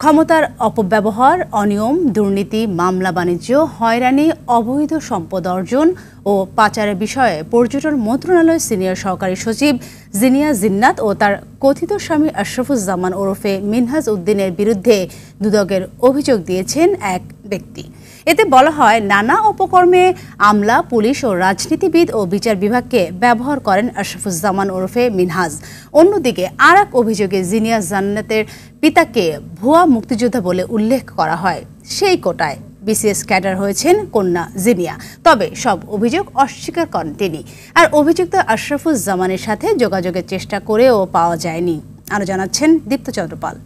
ক্ষমতার অপব্যবহার, অনিয়ম, দুর্নীতি, মামলা বাণিজ্য, হয়রানি, অবৈধ সম্পদ অর্জন ও পাচারের বিষয়ে পর্যটন মন্ত্রণালয়ের সিনিয়র সহকারী সচিব জিনিয়া জিন্নাত ও তার কথিত স্বামী আশরাফুজ্জামান ওরফে মিনহাজ উদ্দিনের বিরুদ্ধে দুদকের অভিযোগ দিয়েছেন এক ব্যক্তি। এতে বলা হয়, নানা অপকর্মে আমলা, পুলিশ ও রাজনীতিবিদ ও বিচার বিভাগকে ব্যবহার করেন আশরাফুজ্জামান ওরফে মিনহাজ। অন্যদিকে আর এক অভিযোগে জিনিয়া জান্নাতের পিতাকে ভুয়া মুক্তিযোদ্ধা বলে উল্লেখ করা হয়। সেই কোটায় বিসিএস ক্যাডার হয়েছেন কন্যা জিনিয়া। তবে সব অভিযোগ অস্বীকার করেন তিনি। আর অভিযুক্ত আশরাফুজ্জামানের সাথে যোগাযোগের চেষ্টা করেও পাওয়া যায়নি। আরও জানাচ্ছেন দীপ্ত চন্দ্রপাল।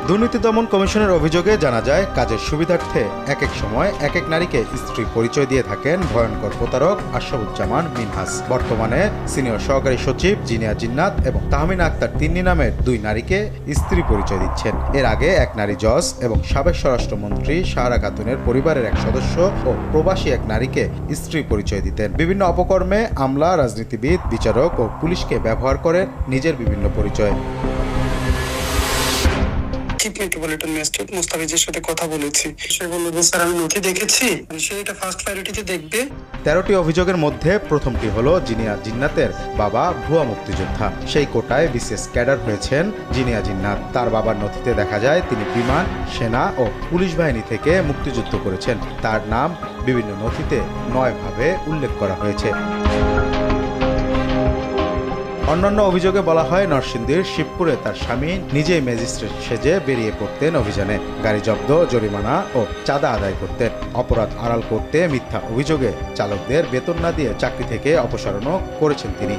দুর্নীতি দমন কমিশনের অভিযোগে জানা যায়, কাজের সুবিধার্থে এক এক সময় এক এক নারীকে স্ত্রী পরিচয় দিয়ে থাকেন ভয়ঙ্কর প্রতারক আশরাফুজ্জামান মিনহাজ। বর্তমানে সিনিয়র সহকারী সচিব জিনিয়া জিন্নাত এবং তাহমিনা আক্তার তিন্নি নামের দুই নারীকে স্ত্রী পরিচয় দিচ্ছেন। এর আগে এক নারী জজ এবং সাবেক স্বরাষ্ট্রমন্ত্রী সাহারা খাতুনের পরিবারের এক সদস্য ও প্রবাসী এক নারীকে স্ত্রী পরিচয় দিতেন। বিভিন্ন অপকর্মে আমলা, রাজনীতিবিদ, বিচারক ও পুলিশকে ব্যবহার করেন নিজের বিভিন্ন পরিচয়। চিফ মেট্রোপলিটন ম্যাজিস্ট্রেট মুস্তাফিজের সাথে কথা বলেছি। সে বলল যে স্যার আমি নথি দেখেছি, সে এটা ফার্স্ট প্রায়োরিটিতে দেখবে। 13টি অভিযোগের মধ্যে প্রথমটি হলো জিনিয়া জিন্নাতের বাবা ভুয়া মুক্তিযোদ্ধা। সেই কোটায় বিসিএস ক্যাডার হয়েছেন জিনিয়া জিন্নাত। তার বাবার নথিতে দেখা যায় তিনি বিমান, সেনা ও পুলিশ বাহিনী থেকে মুক্তিযুদ্ধ করেছেন। তার নাম বিভিন্ন নথিতে 9 ভাবে উল্লেখ করা হয়েছে। অন্যান্য অভিযোগে বলা হয়, নরসিংদীর শিবপুরে তার স্বামী নিজেই ম্যাজিস্ট্রেট সেজে বেরিয়ে পড়তেন অভিযানে। গাড়ি জব্দ, জরিমানা ও চাঁদা আদায় করতেন। অপরাধ আড়াল করতে মিথ্যা অভিযোগে চালকদের বেতন না দিয়ে চাকরি থেকে অপসারণও করেছেন তিনি।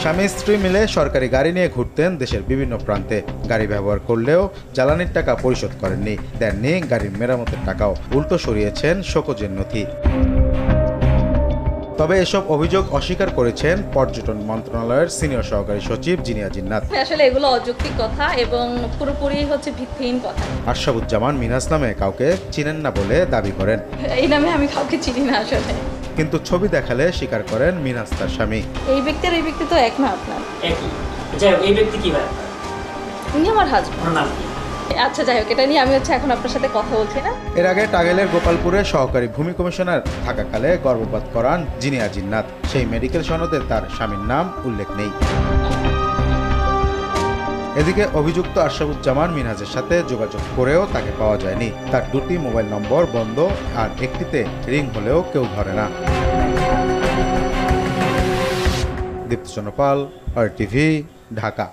স্বামী স্ত্রী মিলে সরকারি গাড়ি নিয়ে ঘুরতেন দেশের বিভিন্ন প্রান্তে। গাড়ি ব্যবহার করলেও জ্বালানির টাকা পরিশোধ করেননি, দেননি গাড়ির মেরামতের টাকাও। উল্টো সরিয়েছেন শোকজের নথি। তবে এসব অভিযোগ অস্বীকার করেছেন পর্যটন মন্ত্রণালয়ের সিনিয়র সহকারী সচিব জিনিয়া জিন্নাত। আসলে এগুলো অযৌক্তিক কথা এবং পুরোপুরি ভিত্তিহীন কথা। আশরাফুজ্জামান মিনহাজ নামে কাউকে চিনেন না বলে দাবি করেন। এই নামে আমি কাউকে চিনি না আসলে। কিন্তু ছবি দেখালে স্বীকার করেন মিনহাজ তার স্বামী। এই ব্যক্তি আর এই ব্যক্তি তো এক না আপনার। একই। যাই হোক, এই ব্যক্তি কি ভাই? উনি আমার হাজবেন্ড। নাম কি? আচ্ছা, যাই হোক, এটা নিয়ে আমি এখন আপনার সাথে কথা বলছি না। এর আগে টাঙ্গাইলের গোপালপুরে সহকারী ভূমি কমিশনার থাকাকালে গর্ভপাত করান জিনিয়া জিন্নাত। সেই মেডিকেল সনদে তার স্বামীর নাম উল্লেখ নেই। এদিকে অভিযুক্ত আশরাফুজ্জামান মিনহাজের সাথে যোগাযোগ করেও তাকে পাওয়া যায়নি। তার 2টি মোবাইল নম্বর বন্ধ, আর একটিতে রিং হলেও কেউ ধরে না। দীপ্ত চন্দ্রপাল, RTV, ঢাকা।